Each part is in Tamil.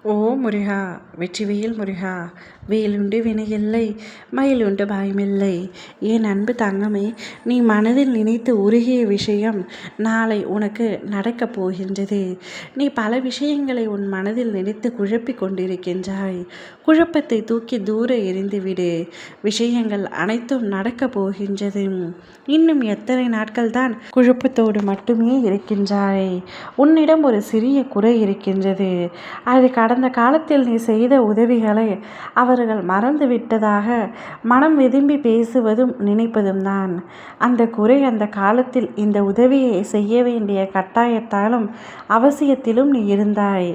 ஓ முருகா, வெற்றிவேல் முருகா, வேலுண்டு வினையில்லை, மயிலுண்டு பயமில்லை. என் அன்பு தங்கமே, நீ மனதில் நினைத்து உருகிய விஷயம் நாளை உனக்கு நடக்கப் போகின்றது. நீ பல விஷயங்களை உன் மனதில் நினைத்து குழப்பிக் கொண்டிருக்கின்றாய். குழப்பத்தை தூக்கி தூர எறிந்துவிடு. விஷயங்கள் அனைத்தும் நடக்கப் போகின்றது. இன்னும் எத்தனை நாட்கள் தான் குழப்பத்தோடு மட்டுமே இருக்கின்றாய்? உன்னிடம் ஒரு சிறிய குறை இருக்கின்றது. அது கடந்த காலத்தில் நீ செய்த உதவிகளை அவர்கள் மறந்துவிட்டதாக மனம் விரும்பி பேசுவதும் நினைப்பதும் தான். அந்த குறை அந்த காலத்தில் இந்த உதவியை செய்ய வேண்டிய கட்டாயத்தாலும் அவசியத்திலும் நீ இருந்தாய்.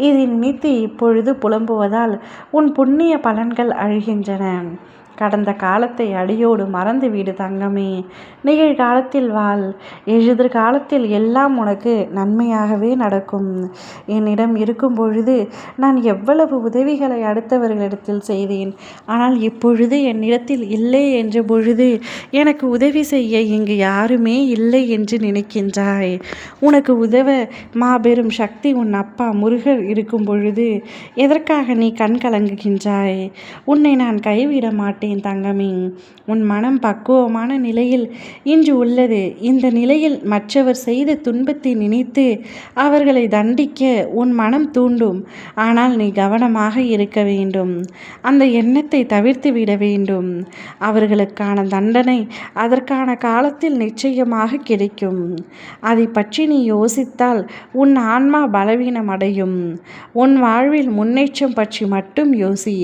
இதை நினைத்து இப்பொழுது புலம்புவதால் உன் புண்ணிய பலன்கள் அழிகின்றன. கடந்த காலத்தை அடியோடு மறந்துவிடு தங்கமே. நிகழ்காலத்தில் வாழ். எதிர்காலத்தில் எல்லாம் உனக்கு நன்மையாகவே நடக்கும். என்னிடம் இருக்கும் பொழுது நான் எவ்வளவு உதவிகளை அடுத்தவர்களிடத்தில் செய்தேன். ஆனால் இப்பொழுது என்னிடத்தில் இல்லை என்ற பொழுது எனக்கு உதவி செய்ய இங்கு யாருமே இல்லை என்று நினைக்கின்றாய். உனக்கு உதவ மாபெரும் சக்தி உன் அப்பா முருகர் இருக்கும் பொழுது எதற்காக நீ கண் கலங்குகின்றாய்? உன்னை நான் கைவிட மாட்டேன் தங்கமே. உன் மனம் பக்குவமான நிலையில் இன்று உள்ளது. இந்த நிலையில் மற்றவர் செய்த துன்பத்தை நினைத்து அவர்களை தண்டிக்க உன் மனம் தூண்டும். ஆனால் நீ கவனமாக இருக்க வேண்டும். அந்த எண்ணத்தை தவிர்த்து விட வேண்டும். அவர்களுக்கான தண்டனை அதற்கான காலத்தில் நிச்சயமாக கிடைக்கும். அதை பற்றி நீ யோசித்தால் உன் ஆன்மா பலவீனம் அடையும். உன் வாழ்வில் முன்னேற்றம் பற்றி மட்டும் யோசி.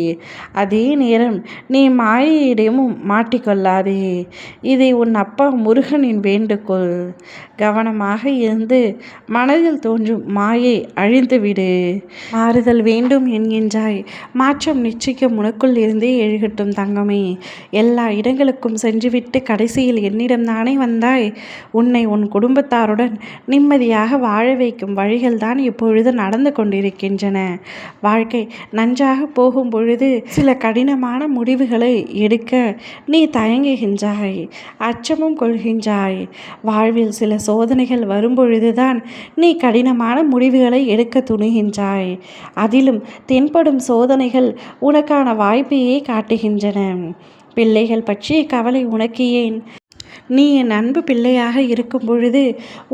அதே நேரம் நீ மாயையிடமும் மாட்டிக்கொள்ளாதே. இதை உன் அப்பா முருகனின் வேண்டுகோள். கவனமாக இருந்து மனதில் தோன்றும் மாயை அழிந்துவிடு. மாறுதல் வேண்டும் என்கின்றாய். மாற்றம் நிச்சயம் உனக்குள் இருந்தே எழுகட்டும் தங்கமே. எல்லா இடங்களுக்கும் சென்றுவிட்டு கடைசியில் என்னிடம் தானே வந்தாய். உன்னை உன் குடும்பத்தாருடன் நிம்மதியாக வாழ வைக்கும் வழிகள் தான் இப்பொழுது நடந்து கொண்டிருக்கின்றன. வாழ்க்கை நன்றாக போகும் பொழுது சில கடினமான முடிவுகளை எடுக்க நீ தயங்குகின்றாய், அச்சமும் கொள்கின்றாய். வாழ்வில் சில சோதனைகள் வரும்பொழுதுதான் நீ கடினமான முடிவுகளை எடுக்க துணிகின்றாய். அதிலும் தென்படும் சோதனைகள் உனக்கான வாய்ப்பையே காட்டுகின்றன. பிள்ளைகள் பற்றிய கவலை உனக்கு ஏன்? நீ என் அன்பு பிள்ளையாக இருக்கும் பொழுது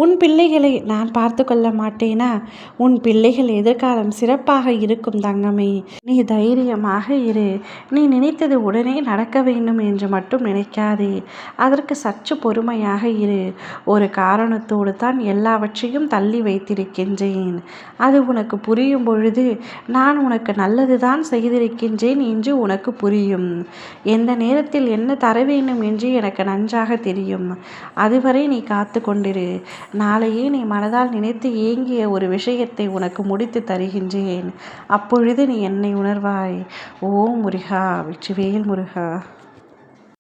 உன் பிள்ளைகளை நான் பார்த்து கொள்ள மாட்டேனா? உன் பிள்ளைகள் எதிர்காலம் சிறப்பாக இருக்கும் தங்கமே. நீ தைரியமாக இரு. நீ நினைத்தது உடனே நடக்க வேண்டும் என்று மட்டும் நினைக்காதே. அதற்கு சற்று பொறுமையாக இரு. ஒரு காரணத்தோடு தான் எல்லாவற்றையும் தள்ளி வைத்திருக்கின்றேன். அது உனக்கு புரியும் பொழுது நான் உனக்கு நல்லது தான் செய்திருக்கின்றேன் என்று உனக்கு புரியும். எந்த நேரத்தில் என்ன தர வேண்டும் என்று எனக்கு நன்றாக தெரியும். அதுவரை நீ காத்து கொண்டிரு. நாளையே நீ மனதால் நினைத்து ஏங்கிய ஒரு விஷயத்தை உனக்கு முடித்து தருகின்றேன். அப்பொழுது நீ என்னை உணர்வாய். ஓ முருகா, வெற்றிவேல் முருகா.